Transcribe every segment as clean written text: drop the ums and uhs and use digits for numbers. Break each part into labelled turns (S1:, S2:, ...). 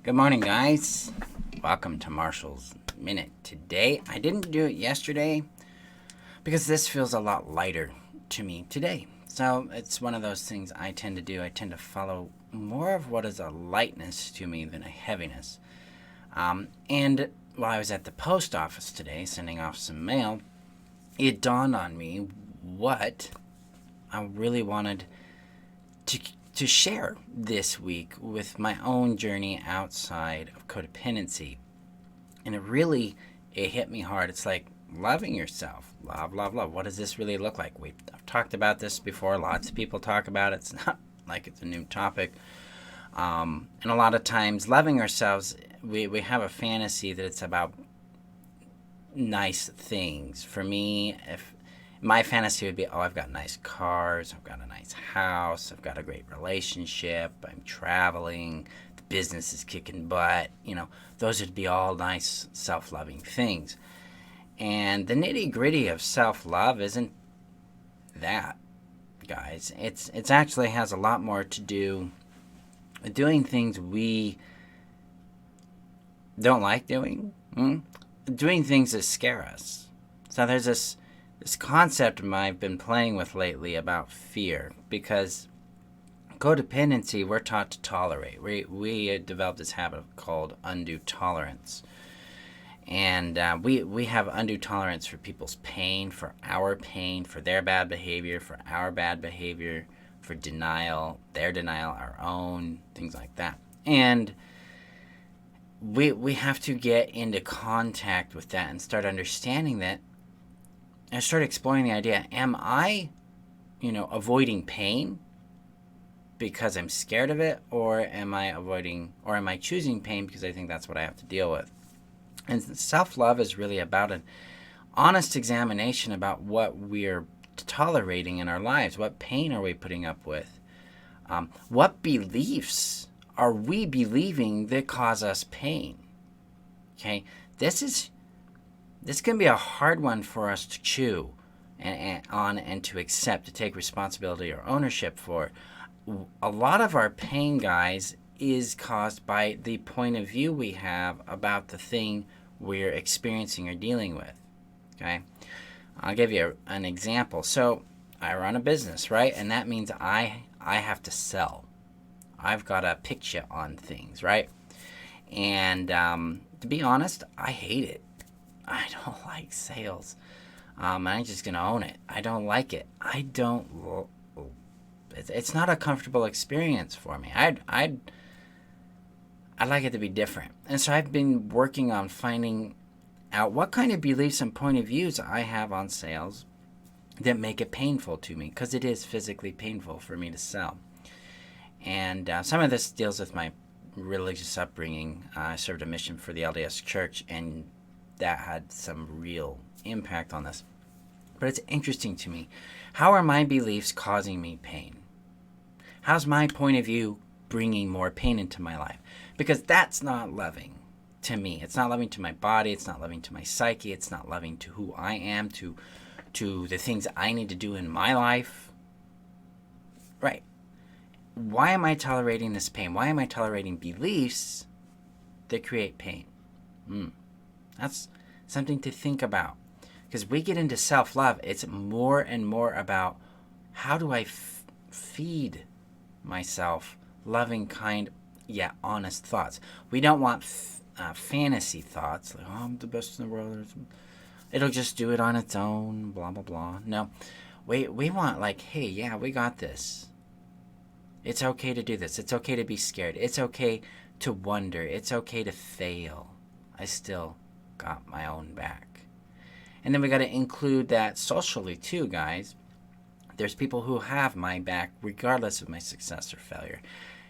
S1: Good morning, guys. Welcome to Marshall's Minute. Today, I didn't do it yesterday because this feels a lot lighter to me today. So it's one of those things I tend to do. I tend to follow more of what is a lightness to me than a heaviness. And while I was at the post office today sending off some mail, it dawned on me what I really wanted to share this week with my own journey outside of codependency. And it hit me hard. It's like loving yourself. Love, love, love. What does this really look like? I've talked about this before. Lots of people talk about it. It's not like it's a new topic. And a lot of times loving ourselves, we have a fantasy that it's about nice things. For me, if my fantasy would be, I've got nice cars, I've got a nice house, I've got a great relationship, I'm traveling, the business is kicking butt. Those would be all nice self-loving things. And the nitty-gritty of self-love isn't that, guys. It's actually has a lot more to do with doing things we don't like doing, doing things that scare us. So there's this concept I've been playing with lately about fear, because codependency, we're taught to tolerate. We developed this habit called undue tolerance. And we have undue tolerance for people's pain, for our pain, for their bad behavior, for our bad behavior, for denial, their denial, our own, things like that. And we have to get into contact with that and start understanding that. I started exploring the idea, am I, avoiding pain because I'm scared of it, or am I choosing pain because I think that's what I have to deal with? And self-love is really about an honest examination about what we're tolerating in our lives. What pain are we putting up with? What beliefs are we believing that cause us pain? Okay, this can be a hard one for us to chew and to accept, to take responsibility or ownership for. A lot of our pain, guys, is caused by the point of view we have about the thing we're experiencing or dealing with. Okay, I'll give you an example. So I run a business, right? And that means I have to sell. I've got to pitch you on things, right? And to be honest, I hate it. I don't like sales. I'm just going to own it. I don't like it. It's not a comfortable experience for me. I'd like it to be different. And so I've been working on finding out what kind of beliefs and point of views I have on sales that make it painful to me, because it is physically painful for me to sell. And some of this deals with my religious upbringing. I served a mission for the LDS Church, and that had some real impact on this. But it's interesting to me. How are my beliefs causing me pain? How's my point of view bringing more pain into my life? Because that's not loving to me. It's not loving to my body. It's not loving to my psyche. It's not loving to who I am, to the things I need to do in my life. Right. Why am I tolerating this pain? Why am I tolerating beliefs that create pain? That's something to think about. Because we get into self-love, it's more and more about, how do I feed myself loving, kind, yet honest thoughts. We don't want fantasy thoughts, like, I'm the best in the world. It'll just do it on its own, blah, blah, blah. No, we want, like, hey, yeah, we got this. It's okay to do this. It's okay to be scared. It's okay to wonder. It's okay to fail. I still got my own back. And then we got to include that socially too, guys. There's people who have my back regardless of my success or failure.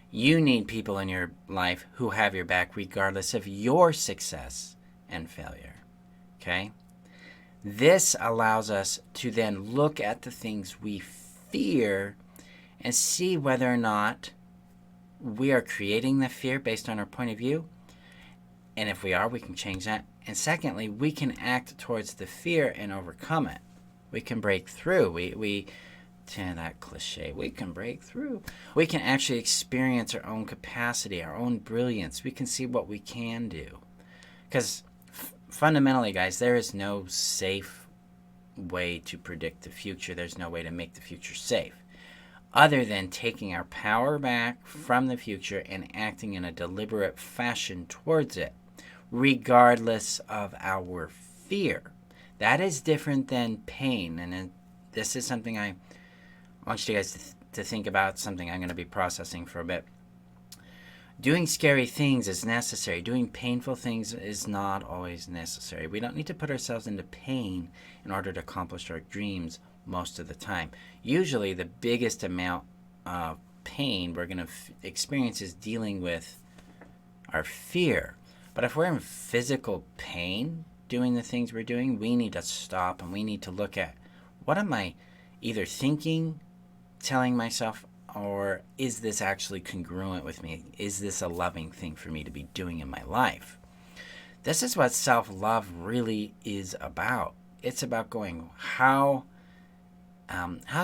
S1: You need people in your life who have your back regardless of your success and failure. Okay? This allows us to then look at the things we fear and see whether or not we are creating the fear based on our point of view. And if we are, we can change that. And secondly, we can act towards the fear and overcome it. We can break through. We that cliche. We can break through. We can actually experience our own capacity, our own brilliance. We can see what we can do. Because fundamentally, guys, there is no safe way to predict the future. There's no way to make the future safe other than taking our power back from the future and acting in a deliberate fashion towards it, regardless of our fear. That is different than pain. And this is something I want you guys to think about, something I'm going to be processing for a bit. Doing scary things is necessary. Doing painful things is not always necessary. We don't need to put ourselves into pain in order to accomplish our dreams most of the time. Usually the biggest amount of pain we're going to experience is dealing with our fear. But if we're in physical pain doing the things we're doing, we need to stop and we need to look at, what am I either thinking, telling myself, or is this actually congruent with me? Is this a loving thing for me to be doing in my life? This is what self-love really is about. It's about going, how's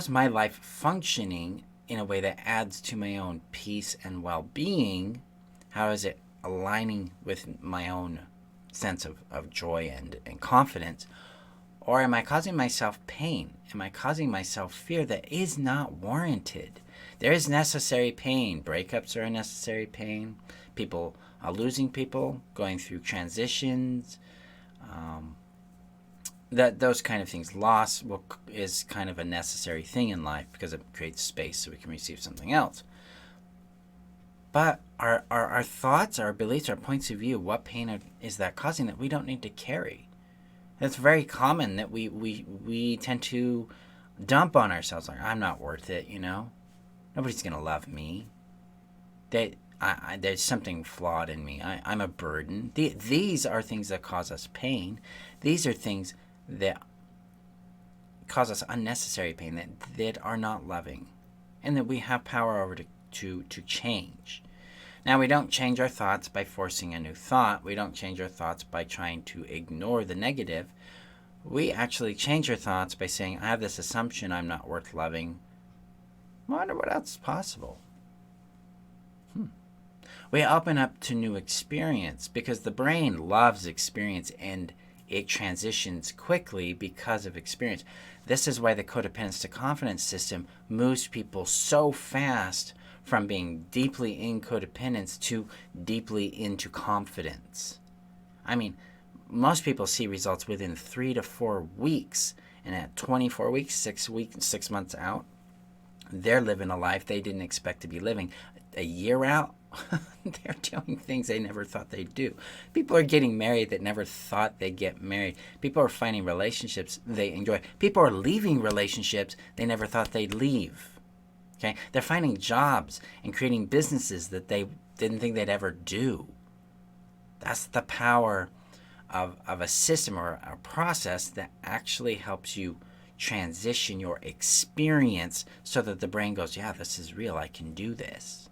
S1: my life functioning in a way that adds to my own peace and well-being? How is it aligning with my own sense of joy and confidence? Or am I causing myself pain? Am I causing myself fear that is not warranted? There is necessary pain. Breakups are a necessary pain. People are losing people, going through transitions, those kind of things. Loss is kind of a necessary thing in life because it creates space so we can receive something else. But our thoughts, our beliefs, our points of view, what pain is that causing that we don't need to carry? It's very common that we tend to dump on ourselves, like, I'm not worth it, Nobody's going to love me. There's something flawed in me. I'm a burden. These are things that cause us pain. These are things that cause us unnecessary pain, that are not loving, and that we have power over to change. Now, we don't change our thoughts by forcing a new thought. We don't change our thoughts by trying to ignore the negative. We actually change our thoughts by saying, I have this assumption I'm not worth loving. I wonder what else is possible. We open up to new experience because the brain loves experience and it transitions quickly because of experience. This is why the codependence to confidence system moves people so fast from being deeply in codependence to deeply into confidence. I mean, most people see results within 3 to 4 weeks, and at 24 weeks, 6 months out, they're living a life they didn't expect to be living. A year out, they're doing things they never thought they'd do. People are getting married that never thought they'd get married. People are finding relationships they enjoy. People are leaving relationships they never thought they'd leave. Okay? They're finding jobs and creating businesses that they didn't think they'd ever do. That's the power of a system or a process that actually helps you transition your experience so that the brain goes, yeah, this is real. I can do this.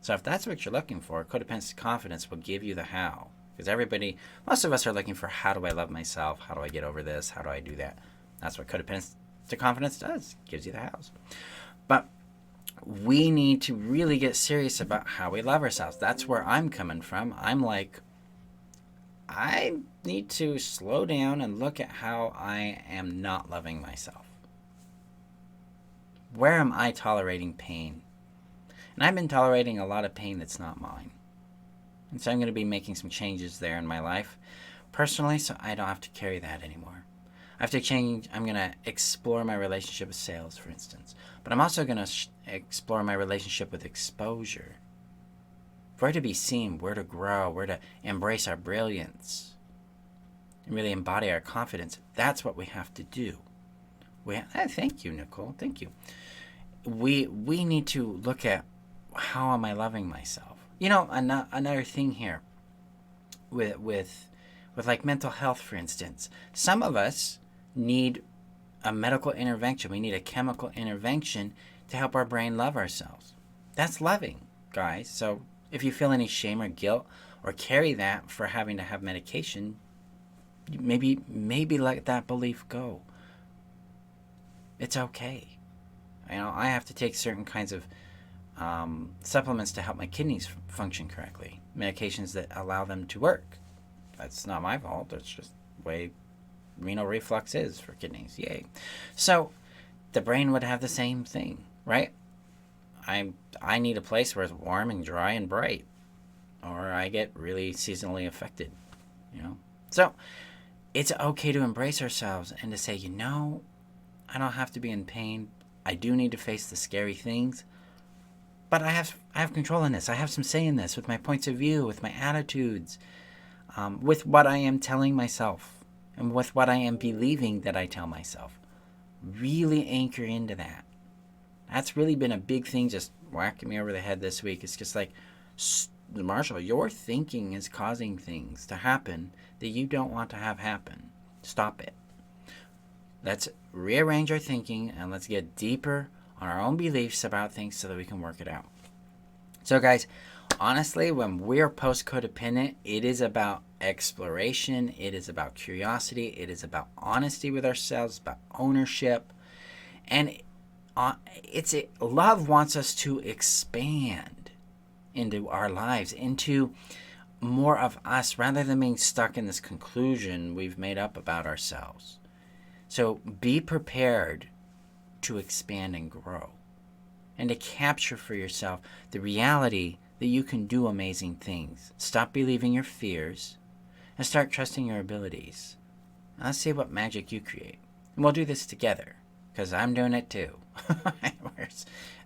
S1: So if that's what you're looking for, codependence to confidence will give you the how. Because most of us are looking for, how do I love myself? How do I get over this? How do I do that? That's what codependence to confidence does. Gives you the hows. But we need to really get serious about how we love ourselves. That's where I'm coming from. I'm like, I need to slow down and look at how I am not loving myself. Where am I tolerating pain? And I've been tolerating a lot of pain that's not mine. And so I'm going to be making some changes there in my life personally, so I don't have to carry that anymore. I have to change. I'm going to explore my relationship with sales, for instance. But I'm also going to explore my relationship with exposure. Where to be seen, where to grow, where to embrace our brilliance, and really embody our confidence. That's what we have to do. Thank you, Nicole. Thank you. We need to look at, how am I loving myself? Another thing here with like mental health, for instance. Some of us need a medical intervention. We need a chemical intervention to help our brain love ourselves. That's loving, guys. So if you feel any shame or guilt or carry that for having to have medication, maybe let that belief go. It's okay. I have to take certain kinds of supplements to help my kidneys function correctly. Medications that allow them to work. That's not my fault. That's just the way renal reflux is for kidneys. Yay. So the brain would have the same thing, right? I need a place where it's warm and dry and bright, or I get really seasonally affected, So it's okay to embrace ourselves and to say, I don't have to be in pain. I do need to face the scary things, but I have control in this. I have some say in this with my points of view, with my attitudes, with what I am telling myself, and with what I am believing that I tell myself. Really anchor into that. That's really been a big thing just whacking me over the head this week. It's just like, Marshall, your thinking is causing things to happen that you don't want to have happen. Stop it. Let's rearrange our thinking and let's get deeper on our own beliefs about things so that we can work it out. So guys, honestly, when we're post-codependent, it is about exploration. It is about curiosity. It is about honesty with ourselves, about ownership. And love wants us to expand into our lives, into more of us, rather than being stuck in this conclusion we've made up about ourselves. So be prepared to expand and grow, and to capture for yourself the reality that you can do amazing things. Stop believing your fears and start trusting your abilities. Now let's see what magic you create. And we'll do this together, because I'm doing it too.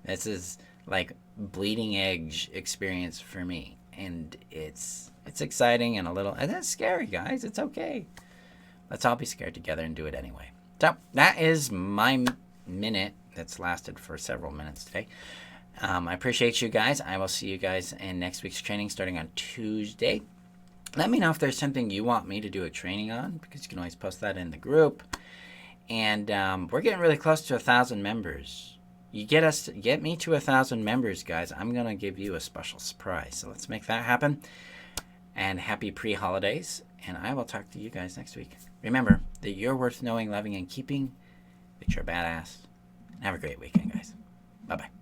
S1: This is like bleeding edge experience for me, and it's exciting and it's scary, guys. It's okay. Let's all be scared together and do it anyway. So that is my minute that's lasted for several minutes today. I appreciate you guys. I will see you guys in next week's training starting on Tuesday. Let me know if there's something you want me to do a training on, because you can always post that in the group. And we're getting really close to 1,000 members. You get me to 1,000 members, guys. I'm going to give you a special surprise. So let's make that happen. And happy pre-holidays. And I will talk to you guys next week. Remember that you're worth knowing, loving, and keeping. That you're a badass. Have a great weekend, guys. Bye-bye.